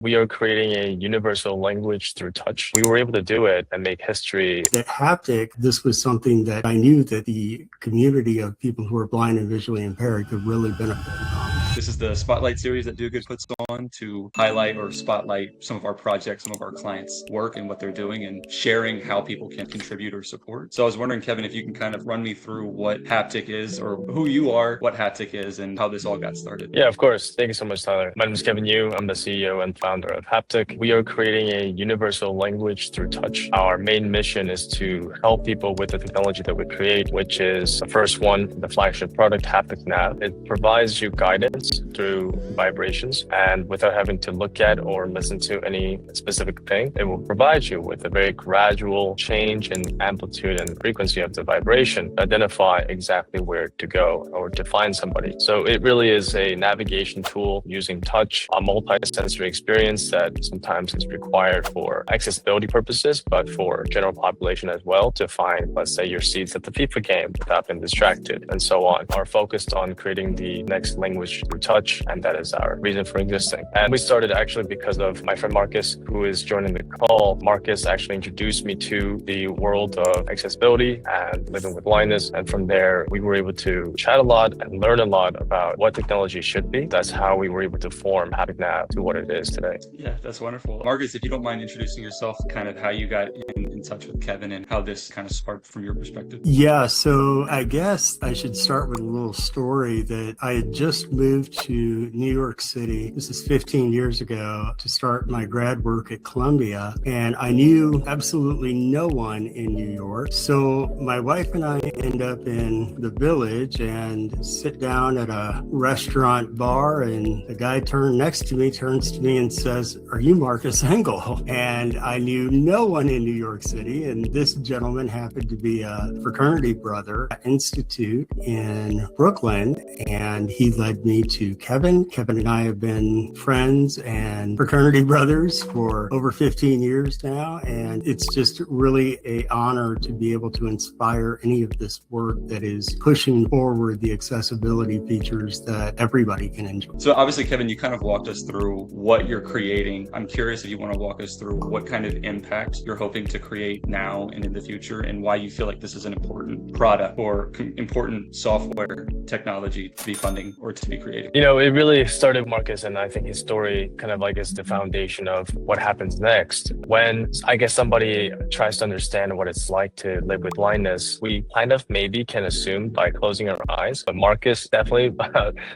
We are creating a universal language through touch. We were able to do it and make history. At Haptic, this was something that I knew that the community of people who are blind and visually impaired could really benefit from. This is the Spotlight series that Do Good puts on to highlight or spotlight some of our projects, some of our clients' work and what they're doing and sharing how people can contribute or support. So I was wondering, Kevin, if you can kind of run me through what Haptic is or who you are, what Haptic is, and how this all got started. Yeah, of course. Thank you so much, Tyler. My name is Kevin Yoo. I'm the CEO and founder of Haptic. We are creating a universal language through touch. Our main mission is to help people with the technology that we create, which is the first one, the flagship product, Haptic Nav. It provides you guidance through vibrations, and without having to look at or listen to any specific thing, it will provide you with a very gradual change in amplitude and frequency of the vibration to identify exactly where to go or to find somebody. So it really is a navigation tool using touch, a multi-sensory experience that sometimes is required for accessibility purposes, but for general population as well to find, let's say, your seats at the FIFA game without being distracted and so on. Are focused on creating the next language through touch, and that is our reason for existing. And we started actually because of my friend Marcus, who is joining the call. Marcus actually introduced me to the world of accessibility and living with blindness. And from there, we were able to chat a lot and learn a lot about what technology should be. That's how we were able to form Haptic Nav to what it is today. Yeah, that's wonderful. Marcus, if you don't mind introducing yourself, kind of how you got in touch with Kevin and how this kind of sparked from your perspective. Yeah, so I guess I should start with a little story that I had just moved to New York City. This is 15 years ago to start my grad work at Columbia. And I knew absolutely no one in New York. So my wife and I end up in the Village and sit down at a restaurant bar. And the guy turns to me and says, "Are you Marcus Engel?" And I knew no one in New York City. And this gentleman happened to be a fraternity brother at Institute in Brooklyn. And he led me to Kevin. Kevin and I have been friends and fraternity brothers for over 15 years now. And it's just really an honor to be able to inspire any of this work that is pushing forward the accessibility features that everybody can enjoy. So obviously, Kevin, you kind of walked us through what you're creating. I'm curious if you want to walk us through what kind of impact you're hoping to create now and in the future, and why you feel like this is an important product or important software technology to be funding or to be creating. You know, it really started with Marcus, and I think his story kind of like is the foundation of what happens next. When I guess somebody tries to understand what it's like to live with blindness, we kind of maybe can assume by closing our eyes, but Marcus definitely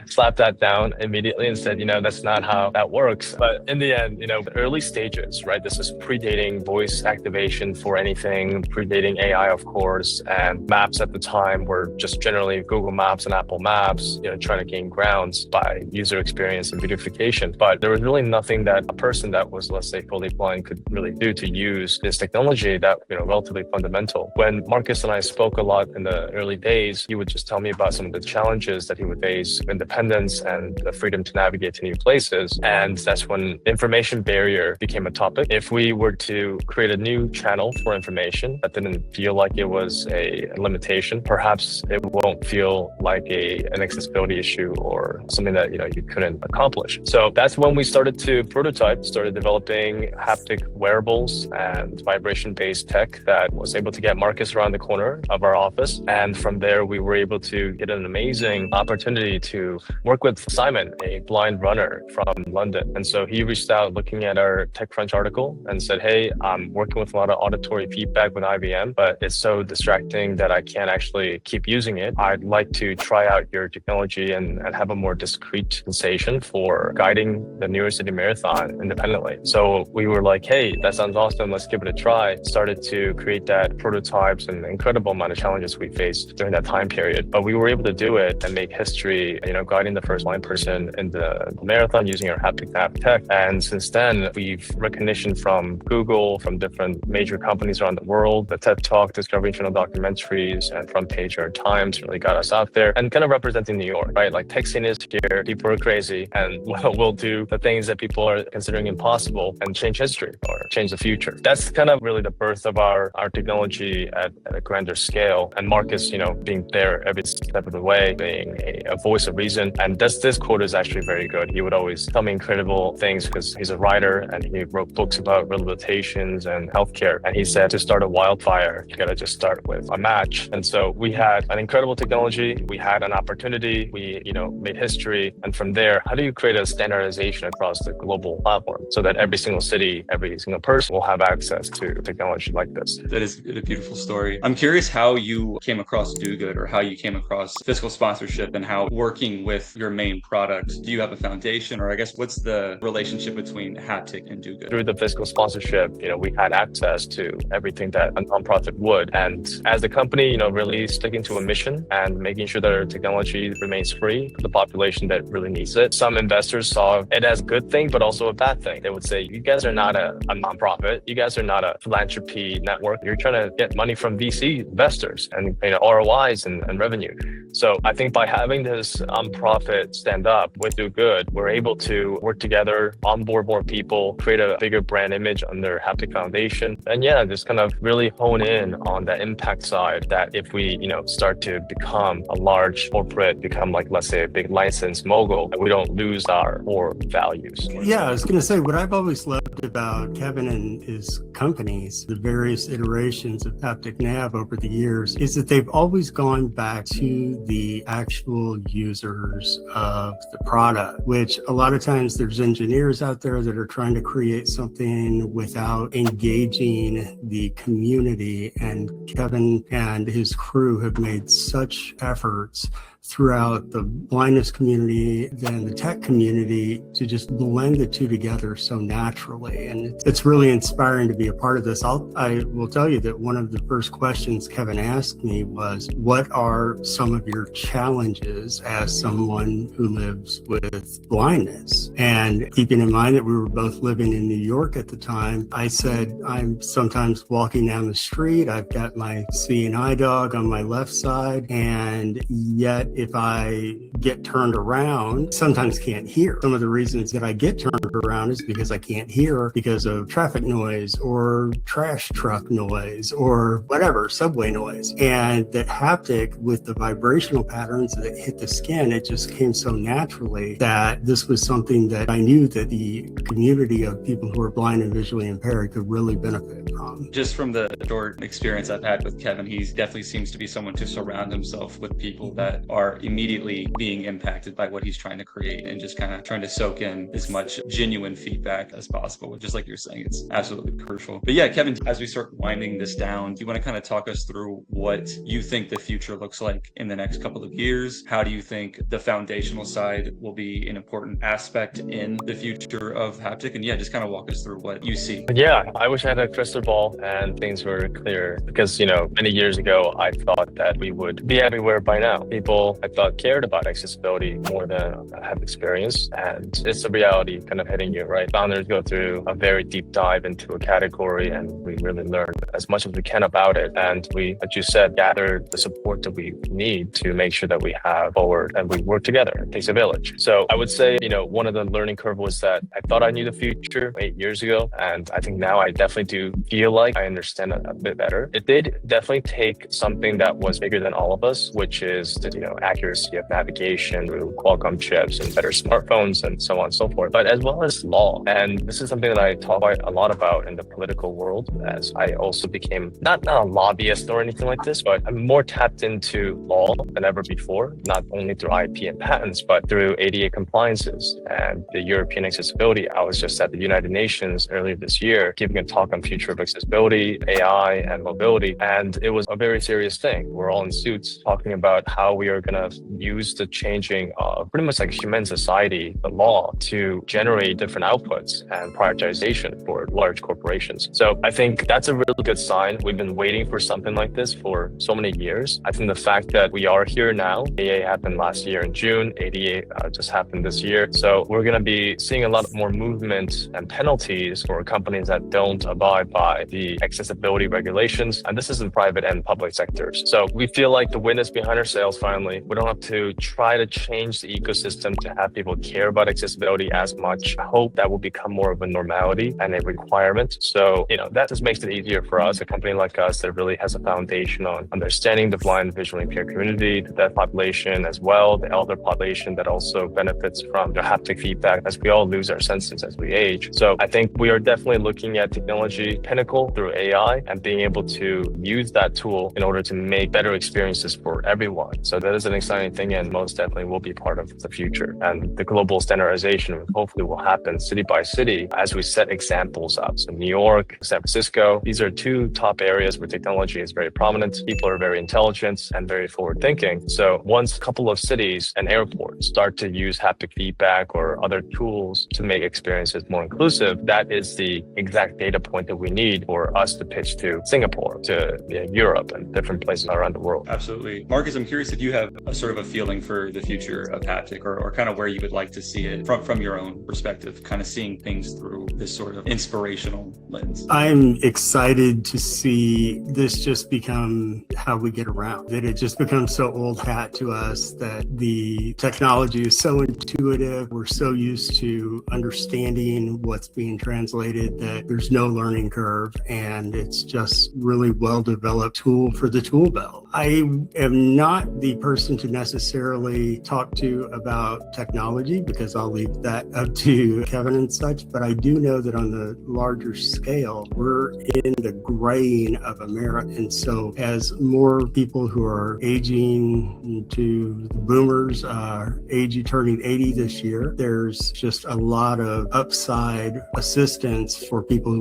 slapped that down immediately and said, that's not how that works. But in the end, the early stages, right? This is predating voice activation for anything, predating AI, of course, and maps at the time were just generally Google Maps and Apple Maps, trying to gain grounds by user experience and beautification. But there was really nothing that a person that was, let's say, fully blind could really do to use this technology that, relatively fundamental. When Marcus and I spoke a lot in the early days, he would just tell me about some of the challenges that he would face, independence and the freedom to navigate to new places. And that's when information barrier became a topic. If we were to create a new channel for information that didn't feel like it was a limitation, perhaps it won't feel like an accessibility issue or something that you couldn't accomplish. So that's when we started to prototype, started developing haptic wearables and vibration-based tech that was able to get Marcus around the corner of our office. And from there, we were able to get an amazing opportunity to work with Simon, a blind runner from London. And so he reached out looking at our TechCrunch article and said, "Hey, I'm working with a lot of auditory feedback with IBM, but it's so distracting that I can't actually keep using it. I'd like to try out your technology and have a more discrete sensation for guiding the New York City Marathon independently." So we were like, "Hey, that sounds awesome. Let's give it a try." Started to create that prototypes and incredible amount of challenges we faced during that time period. But we were able to do it and make history, guiding the first blind person in the marathon using our Haptic Nav tech. And since then, we've recognition from Google, from different major companies around the world. The TED Talk, Discovery Channel documentaries, and Front Page Times really got us out there and kind of representing New York, right? Like tech scene is here, people are crazy, and we'll do the things that people are considering impossible and change history or change the future. That's kind of really the birth of our technology at a grander scale. And Marcus, being there every step of the way, being a voice of reason. And this quote is actually very good. He would always tell me incredible things because he's a writer and he wrote books about rehabilitations and healthcare. And he said, to start a wildfire, you got to just start with a match. And so we had an incredible technology. We had an opportunity. We, made history. And from there, how do you create a standardization across the global platform so that every single city, every single person will have access to technology like this? That is a beautiful story. I'm curious how you came across Do Good, or how you came across fiscal sponsorship, and how working with your main product, do you have a foundation, or I guess what's the relationship between Haptic and Do Good? Through the fiscal sponsorship, we had access to everything that a nonprofit would. And as the company, really sticking to a mission and making sure that our technology remains free for the population that really needs it. Some investors saw it as a good thing, but also a bad thing. They would say, you guys are not a nonprofit. You guys are not a philanthropy network. You're trying to get money from VC investors and ROIs and revenue. So I think by having this nonprofit stand up with Do Good, we're able to work together, onboard more people, create a bigger brand image under Haptic Foundation. And just kind of really hone in on that impact side, that if we, start to become a large corporate, become like, let's say, a big license mogul, we don't lose our core values. Yeah, I was going to say, what I've always loved about Kevin and his companies, the various iterations of Haptic Nav over the years, is that they've always gone back to the actual users of the product, which a lot of times there's engineers out there that are trying to create something without engaging the community. And Kevin and his crew have made such efforts throughout the blindness community and the tech community to just blend the two together so naturally. And it's really inspiring to be a part of this. I will tell you that one of the first questions Kevin asked me was, what are some of your challenges as someone who lives with blindness? And keeping in mind that we were both living in New York at the time, I said, I'm sometimes walking down the street, I've got my seeing eye dog on my left side, and yet if I get turned around, sometimes can't hear. Some of the reasons that I get turned around is because I can't hear because of traffic noise or trash truck noise or whatever, subway noise. And that Haptic, with the vibrational patterns that hit the skin, it just came so naturally that this was something that I knew that the community of people who are blind and visually impaired could really benefit from. Just from the short experience I've had with Kevin, he definitely seems to be someone to surround himself with people that are immediately being impacted by what he's trying to create, and just kind of trying to soak in as much genuine feedback as possible. Just like you're saying, it's absolutely crucial. But yeah, Kevin, as we start winding this down, do you want to kind of talk us through what you think the future looks like in the next couple of years? How do you think the foundational side will be an important aspect in the future of Haptic? And just kind of walk us through what you see. Yeah, I wish I had a crystal ball and things were clear, because, many years ago, I thought that we would be everywhere by now. People, I thought, cared about accessibility more than I have experienced. And it's a reality kind of hitting you, right? Founders go through a very deep dive into a category, and we really learn as much as we can about it. And we, as you said, gather the support that we need to make sure that we have forward and we work together. It takes a village. So I would say, one of the learning curve was that I thought I knew the future 8 years ago. And I think now I definitely do feel like I understand it a bit better. It did definitely take something that was bigger than all of us, which is the, accuracy of navigation through Qualcomm chips and better smartphones and so on and so forth, but as well as law. And this is something that I talk quite a lot about in the political world, as I also became not a lobbyist or anything like this, but I'm more tapped into law than ever before, not only through IP and patents, but through ADA compliances and the European accessibility. I was just at the United Nations earlier this year, giving a talk on future of accessibility, AI, and mobility. And it was a very serious thing. We're all in suits talking about how we are going to use the changing pretty much like human society, the law, to generate different outputs and prioritization for large corporations. populations. So I think that's a really good sign. We've been waiting for something like this for so many years. I think the fact that we are here now, AA happened last year in June, ADA just happened this year. So we're going to be seeing a lot more movement and penalties for companies that don't abide by the accessibility regulations. And this is in private and public sectors. So we feel like the wind is behind our sails finally. We don't have to try to change the ecosystem to have people care about accessibility as much. I hope that will become more of a normality and a requirement. So, that just makes it easier for us, a company like us that really has a foundation on understanding the blind visually impaired community, the deaf population as well, the elder population that also benefits from the haptic feedback as we all lose our senses as we age. So I think we are definitely looking at technology pinnacle through AI and being able to use that tool in order to make better experiences for everyone. So that is an exciting thing and most definitely will be part of the future. And the global standardization hopefully will happen city by city as we set examples up. So New York, San Francisco, these are two top areas where technology is very prominent. People are very intelligent and very forward thinking. So once a couple of cities and airports start to use haptic feedback or other tools to make experiences more inclusive, that is the exact data point that we need for us to pitch to Singapore, to Europe and different places around the world. Absolutely. Marcus, I'm curious if you have a sort of a feeling for the future of haptic or kind of where you would like to see it from your own perspective, kind of seeing things through this sort of inspirational lens. I'm excited to see this just become how we get around, that it just becomes so old hat to us, that the technology is so intuitive. We're so used to understanding what's being translated that there's no learning curve, and it's just really well-developed tool for the tool belt. I am not the person to necessarily talk to about technology because I'll leave that up to Kevin and such, but I do know that on the larger scale, we're in the graying of America. And so as more people who are aging to the boomers are turning 80 this year, there's just a lot of upside assistance for people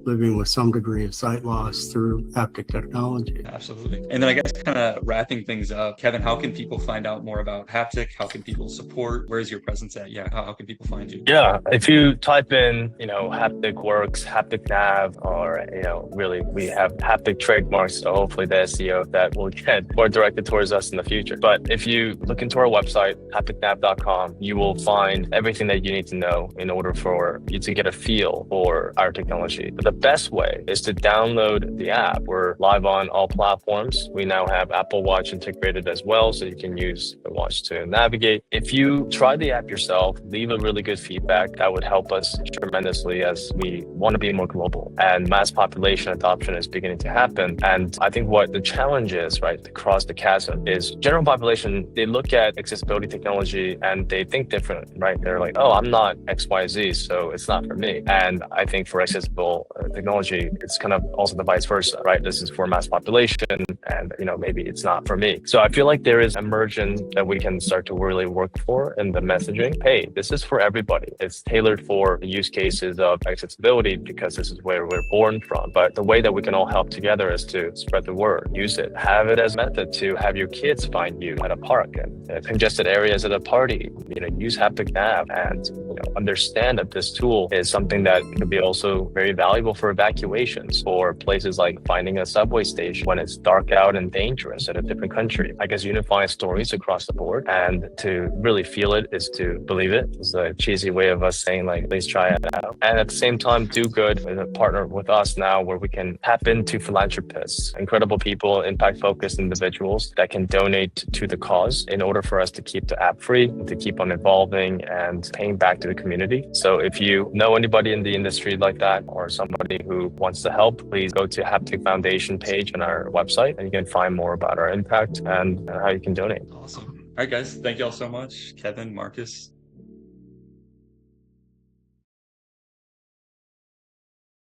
living with some degree of sight loss through haptic technology. Absolutely. And then I guess kind of wrapping things up, Kevin, how can people find out more about haptic? How can people support? Where's your presence at? Yeah. How can people find you? Yeah. If you type in, Haptic Works, Haptic Nav, or, really we have haptic trademarks. So hopefully the SEO of that will get more directed towards us in the future. But if you look into our website, hapticnav.com, you will find everything that you need to know in order for you to get a feel for our technology. But the best way is to download the app. We're live on all platforms. We now have Apple Watch integrated as well, so you can use the watch to navigate. If you try the app yourself, leave a really good feedback. That would help us tremendously as we want to be more global. And mass population adoption is beginning to happen. And I think what the challenge is, right, to cross the chasm is general population, they look at accessibility technology and they think different, right? They're like, oh, I'm not XYZ, so it's not for me. And I think for accessible technology, it's kind of also the vice versa, right? This is for mass population and, maybe it's not for me. So I feel like there is immersion that we can start to really work for in the messaging. Hey, this is for everybody. It's tailored for the use cases of accessibility because this is where we're born from. But the way that we can all help together is to spread the word, use it, have it as a method to have your kids find you at a park and congested areas at a party, use Haptic Nav and, understand that this tool is something that could be also very valuable for evacuations or places like finding a subway station when it's dark out and dangerous at a different country. I guess unifying stories across the board, and to really feel it is to believe it. It's a cheesy way of us saying like, please try it out. And at the same time, do good with a partner with us now where we can tap into philanthropists, incredible people, impact-focused individuals that can donate to the cause in order for us to keep the app free, to keep on evolving and paying back to the community. So if you know anybody in the industry like that or somebody who wants to help, please go to Haptic Foundation page on our website and you can find more about our impact and how you can donate. Awesome. All right, guys. Thank you all so much. Kevin, Marcus,